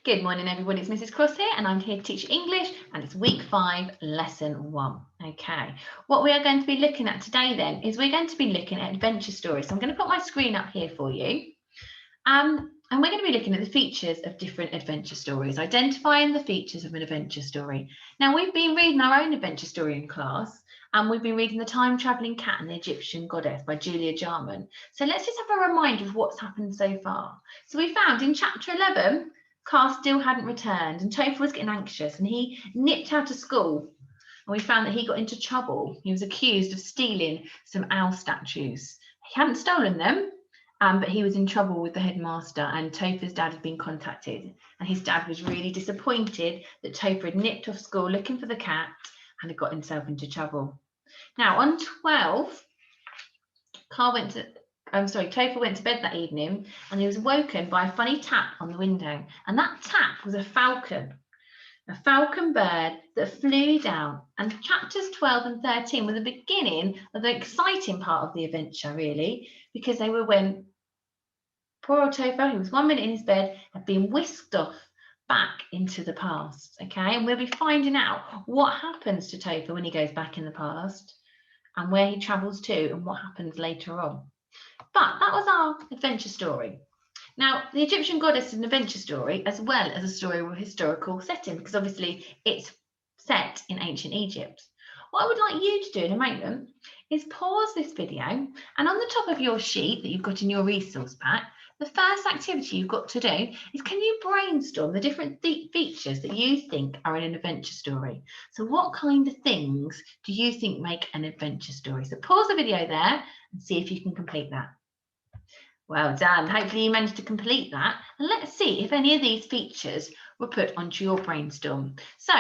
Good morning, everybody. It's Mrs. Cross here, and I'm here to teach English, and it's week 5, lesson 1. Okay, what we are going to be looking at today then is we're going to be looking at adventure stories. So I'm going to put my screen up here for you. And we're going to be looking at the features of different adventure stories, identifying the features of an adventure story. Now, we've been reading our own adventure story in class, and we've been reading The Time-Travelling Cat and the Egyptian Goddess by Julia Jarman. So let's just have a reminder of what's happened so far. So we found in chapter 11, Car still hadn't returned, and Topher was getting anxious, and he nipped out of school. And we found that he got into trouble. He was accused of stealing some owl statues. He hadn't stolen them, but he was in trouble with the headmaster, and Topher's dad had been contacted, and his dad was really disappointed that Topher had nipped off school looking for the cat and had got himself into trouble. Now, on 12, Topher went to bed that evening, and he was woken by a funny tap on the window, and that tap was a falcon bird that flew down. And chapters 12 and 13 were the beginning of the exciting part of the adventure, really, because they were when poor old Topher, who was 1 minute in his bed, had been whisked off back into the past. Okay, and we'll be finding out what happens to Topher when he goes back in the past and where he travels to and what happens later on. But that was our adventure story. Now, the Egyptian Goddess is an adventure story as well as a story with a historical setting, because obviously it's set in ancient Egypt. What I would like you to do in a moment is pause this video, and on the top of your sheet that you've got in your resource pack, the first activity you've got to do is, can you brainstorm the different features that you think are in an adventure story? So what kind of things do you think make an adventure story? So pause the video there and see if you can complete that. Well done. Hopefully you managed to complete that. And let's see if any of these features were put onto your brainstorm. So,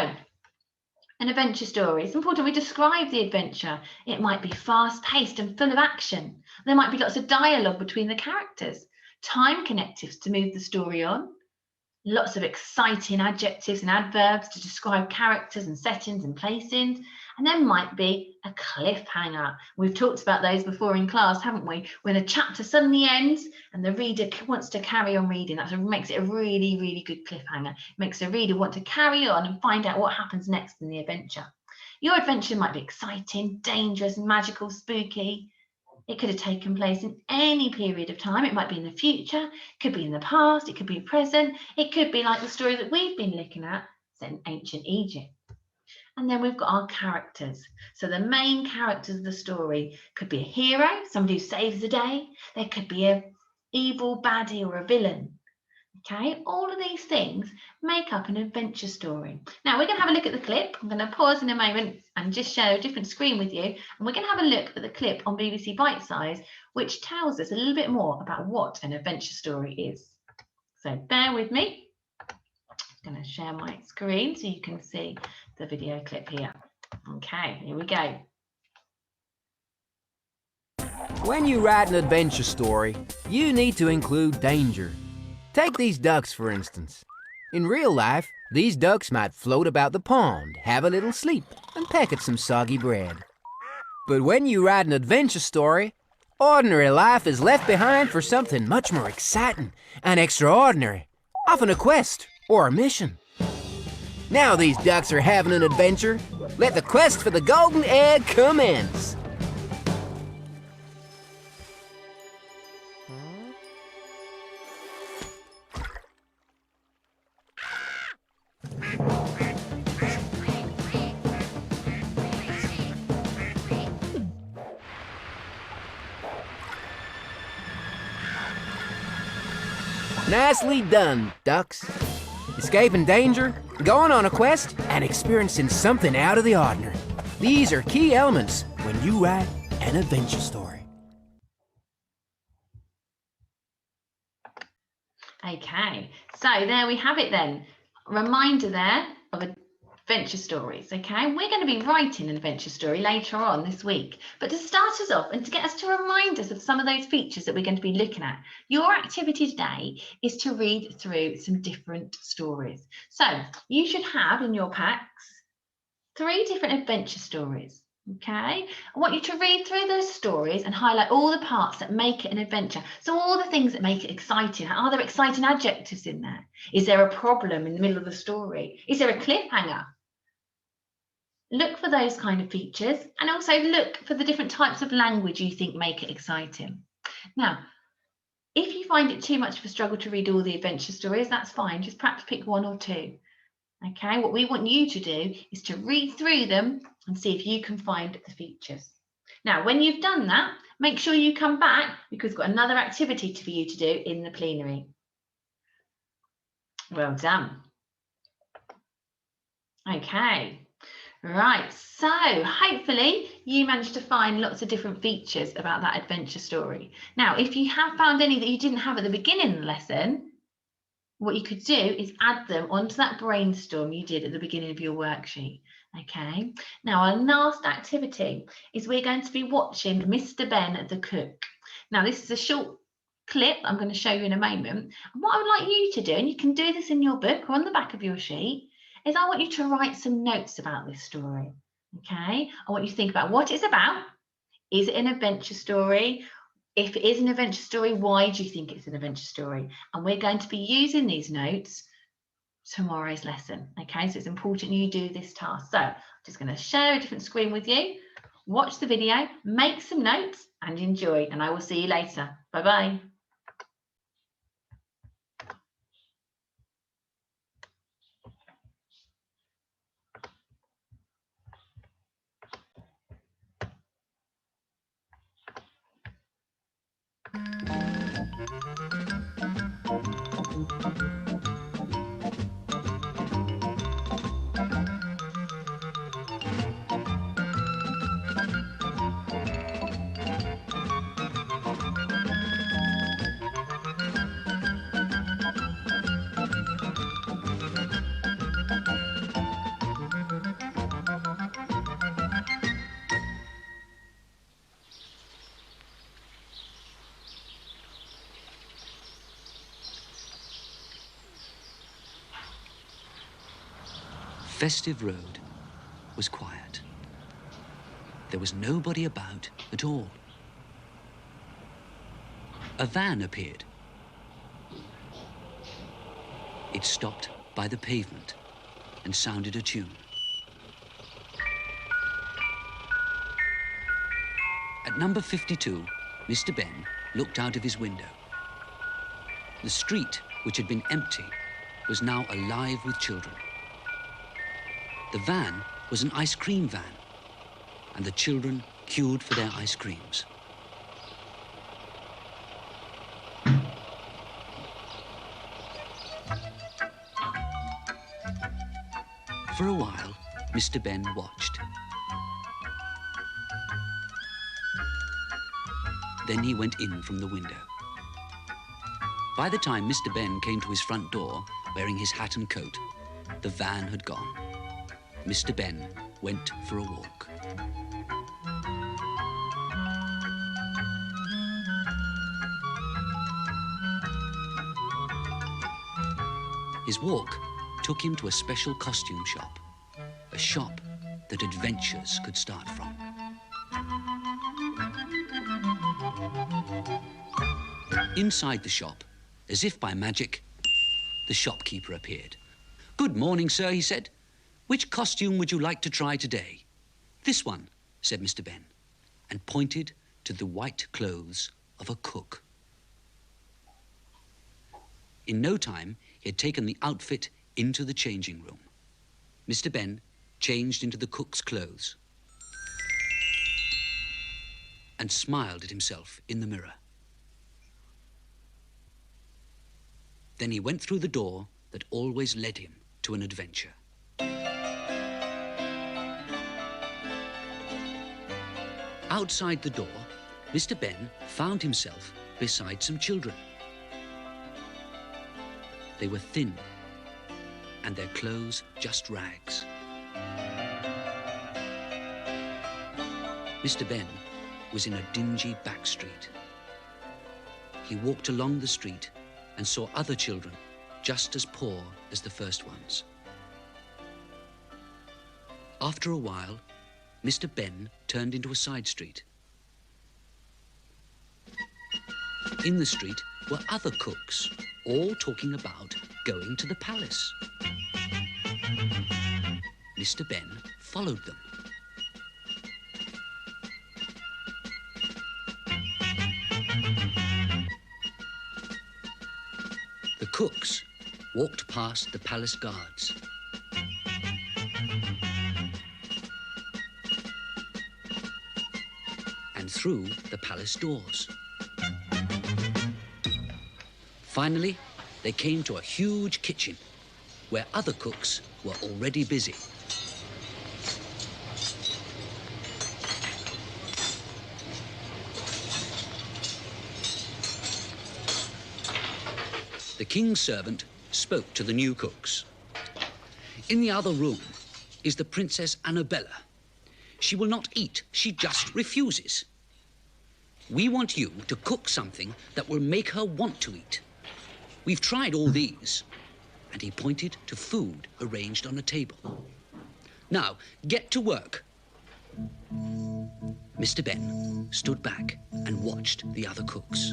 an adventure story. It's important we describe the adventure. It might be fast-paced and full of action. There might be lots of dialogue between the characters, time connectives to move the story on, lots of exciting adjectives and adverbs to describe characters and settings and placings, and there might be a cliffhanger. We've talked about those before in class, haven't we? When a chapter suddenly ends and the reader wants to carry on reading. That makes it a really, really good cliffhanger. It makes the reader want to carry on and find out what happens next in the adventure. Your adventure might be exciting, dangerous, magical, spooky. It could have taken place in any period of time. It might be in the future, it could be in the past, it could be present, it could be like the story that we've been looking at, set in ancient Egypt. And then we've got our characters. So the main characters of the story could be a hero, somebody who saves the day. There could be an evil baddie or a villain. Okay, all of these things make up an adventure story. Now we're going to have a look at the clip. I'm going to pause in a moment and just share a different screen with you. And we're going to have a look at the clip on BBC Bitesize, which tells us a little bit more about what an adventure story is. So bear with me. I'm going to share my screen so you can see the video clip here. Okay, here we go. When you write an adventure story, you need to include danger. Take these ducks, for instance. In real life, these ducks might float about the pond, have a little sleep, and peck at some soggy bread. But when you write an adventure story, ordinary life is left behind for something much more exciting and extraordinary, often a quest or a mission. Now these ducks are having an adventure. Let the quest for the golden egg commence. Nicely done, ducks. Escaping danger, going on a quest, and experiencing something out of the ordinary. These are key elements when you write an adventure story. Okay, so there we have it then. A reminder there of adventure stories, okay? We're going to be writing an adventure story later on this week. But to start us off and to get us to remind us of some of those features that we're going to be looking at, your activity today is to read through some different stories. So you should have in your packs 3 different adventure stories. Okay, I want you to read through those stories and highlight all the parts that make it an adventure. So all the things that make it exciting. Are there exciting adjectives in there? Is there a problem in the middle of the story? Is there a cliffhanger? Look for those kind of features and also look for the different types of language you think make it exciting. Now, if you find it too much of a struggle to read all the adventure stories, that's fine. Just perhaps pick one or two. Okay, what we want you to do is to read through them and see if you can find the features. Now, when you've done that, make sure you come back because we've got another activity for you to do in the plenary. Well done. Okay, right, so hopefully you managed to find lots of different features about that adventure story. Now, if you have found any that you didn't have at the beginning of the lesson, what you could do is add them onto that brainstorm you did at the beginning of your worksheet. Okay, now our last activity is we're going to be watching Mr. Ben the cook. Now this is a short clip I'm going to show you in a moment. And what I would like you to do, and you can do this in your book or on the back of your sheet, is I want you to write some notes about this story. Okay, I want you to think about what it's about. Is it an adventure story? If it is an adventure story, why do you think it's an adventure story? And we're going to be using these notes tomorrow's lesson. Okay, so it's important you do this task. So I'm just going to share a different screen with you, watch the video, make some notes and enjoy. And I will see you later. Bye-bye. Festive Road was quiet. There was nobody about at all. A van appeared. It stopped by the pavement and sounded a tune. At number 52, Mr. Ben looked out of his window. The street, which had been empty, was now alive with children. The van was an ice cream van, and the children queued for their ice creams. For a while, Mr. Ben watched. Then he went in from the window. By the time Mr. Ben came to his front door, wearing his hat and coat, the van had gone. Mr. Ben went for a walk. His walk took him to a special costume shop, a shop that adventures could start from. Inside the shop, as if by magic, the shopkeeper appeared. "Good morning, sir," he said. "Which costume would you like to try today?" "This one," said Mr. Ben, and pointed to the white clothes of a cook. In no time, he had taken the outfit into the changing room. Mr. Ben changed into the cook's clothes and smiled at himself in the mirror. Then he went through the door that always led him to an adventure. Outside the door, Mr. Ben found himself beside some children. They were thin, and their clothes just rags. Mr. Ben was in a dingy back street. He walked along the street and saw other children just as poor as the first ones. After a while, Mr. Ben turned into a side street. In the street were other cooks, all talking about going to the palace. Mr. Ben followed them. The cooks walked past the palace guards. And through the palace doors. Finally, they came to a huge kitchen where other cooks were already busy. The king's servant spoke to the new cooks. In the other room is the Princess Annabella. She will not eat. She just refuses. We want you to cook something that will make her want to eat. We've tried all these. And he pointed to food arranged on a table. Now, get to work. Mr. Ben stood back and watched the other cooks.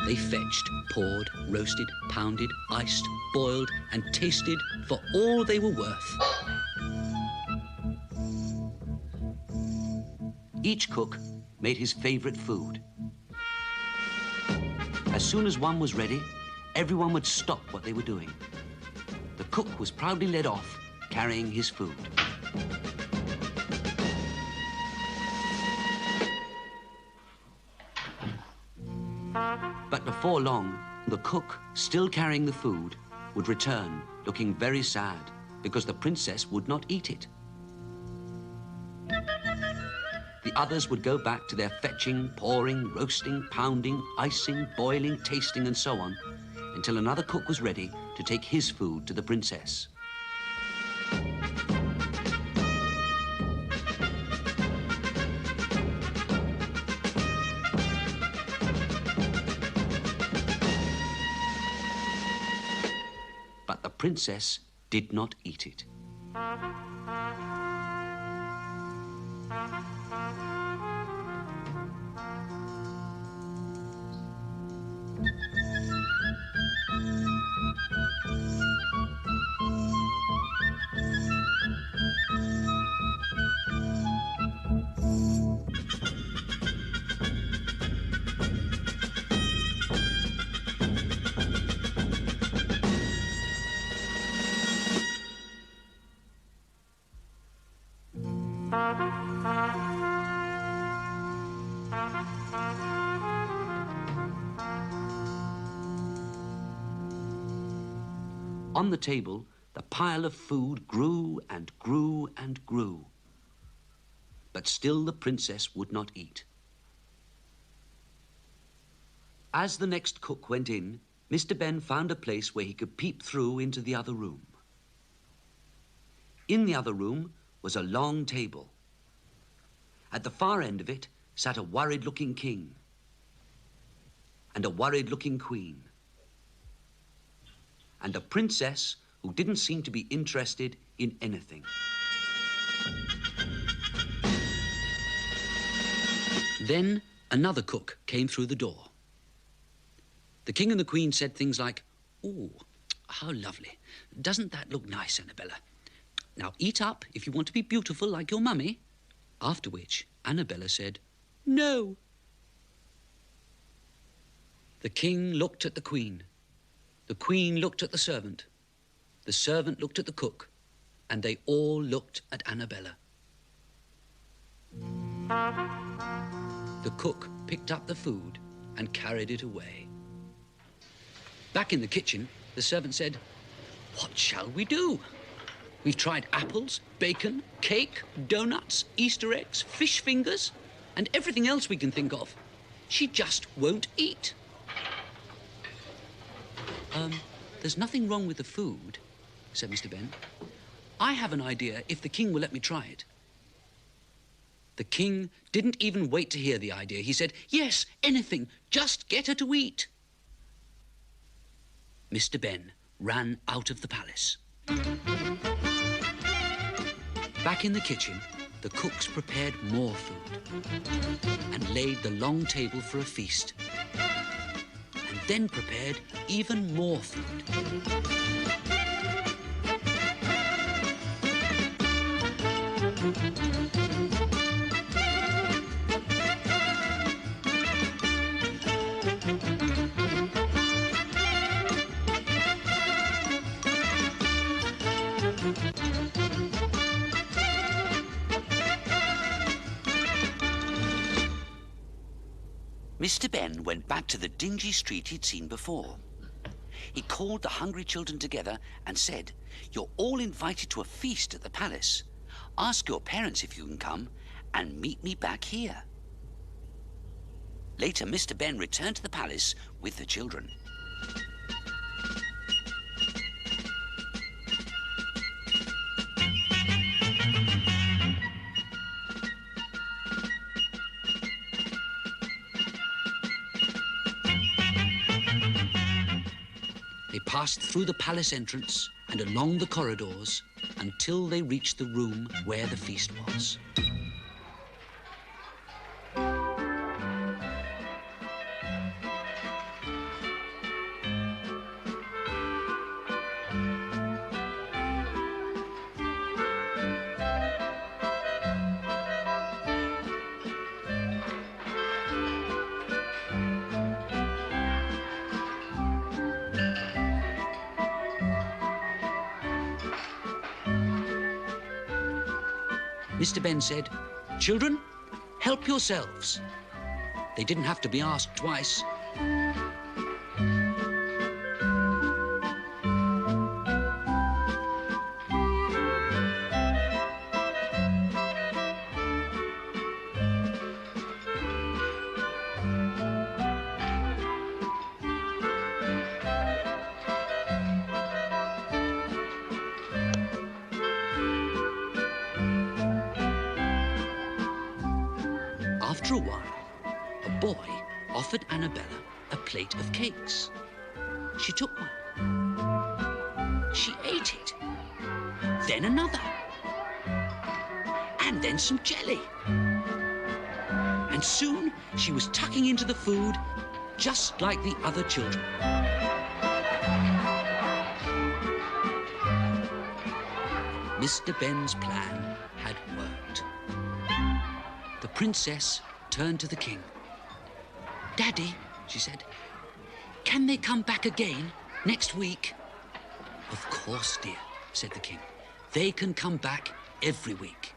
They fetched, poured, roasted, pounded, iced, boiled, and tasted for all they were worth. Each cook made his favorite food. As soon as one was ready, everyone would stop what they were doing. The cook was proudly led off, carrying his food. But before long, the cook, still carrying the food, would return, looking very sad, because the princess would not eat it. The others would go back to their fetching, pouring, roasting, pounding, icing, boiling, tasting, and so on, until another cook was ready to take his food to the princess. But the princess did not eat it. On the table, the pile of food grew and grew and grew. But still the princess would not eat. As the next cook went in, Mr. Ben found a place where he could peep through into the other room. In the other room was a long table. At the far end of it sat a worried-looking king and a worried-looking queen, and a princess who didn't seem to be interested in anything. Then another cook came through the door. The king and the queen said things like, "Oh, how lovely. Doesn't that look nice, Annabella? Now eat up if you want to be beautiful like your mummy." After which Annabella said, "No." The king looked at the queen. The queen looked at the servant. The servant looked at the cook, and they all looked at Annabella. The cook picked up the food and carried it away. Back in the kitchen, the servant said, "What shall we do? We've tried apples, bacon, cake, donuts, Easter eggs, fish fingers, and everything else we can think of. She just won't eat." There's nothing wrong with the food," said Mr. Ben. "I have an idea if the king will let me try it." The king didn't even wait to hear the idea. He said, "Yes, anything, just get her to eat." Mr. Ben ran out of the palace. Back in the kitchen, the cooks prepared more food and laid the long table for a feast, and then prepared even more food. Mr. Ben went back to the dingy street he'd seen before. He called the hungry children together and said, "You're all invited to a feast at the palace. Ask your parents if you can come and meet me back here." Later, Mr. Ben returned to the palace with the children. They passed through the palace entrance and along the corridors until they reached the room where the feast was. Mr. Ben said, "Children, help yourselves." They didn't have to be asked twice. After a while, a boy offered Annabella a plate of cakes. She took one. She ate it. Then another. And then some jelly. And soon she was tucking into the food just like the other children. Mr. Ben's plan had worked. The princess turned to the king. "Daddy," she said, "can they come back again next week?" "Of course, dear," said the king. "They can come back every week."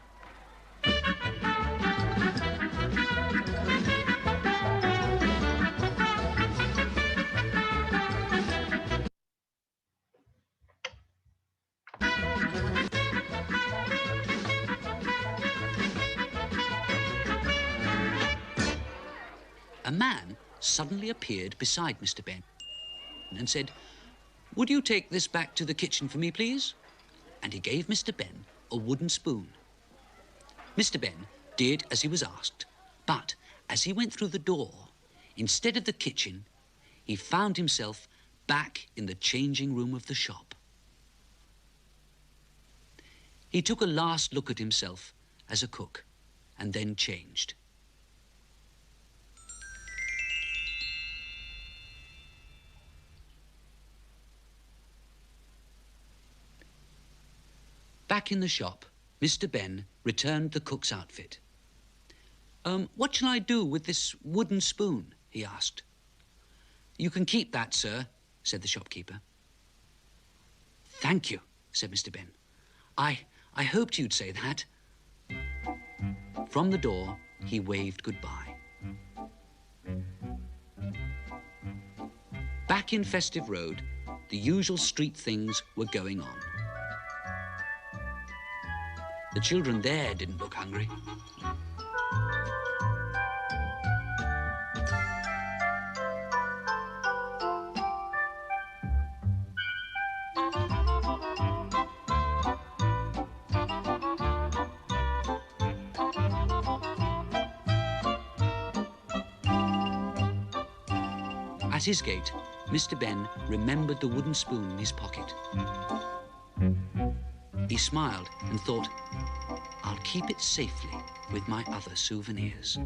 A man suddenly appeared beside Mr. Ben and said, "Would you take this back to the kitchen for me, please?" And he gave Mr. Ben a wooden spoon. Mr. Ben did as he was asked, but as he went through the door, instead of the kitchen, he found himself back in the changing room of the shop. He took a last look at himself as a cook and then changed. Back in the shop, Mr. Ben returned the cook's outfit. "What shall I do with this wooden spoon?" he asked. "You can keep that, sir," said the shopkeeper. "Thank you," said Mr. Ben. I hoped you'd say that." From the door, he waved goodbye. Back in Festive Road, the usual street things were going on. The children there didn't look hungry. At his gate, Mr. Ben remembered the wooden spoon in his pocket. He smiled and thought, I'll keep it safely with my other souvenirs.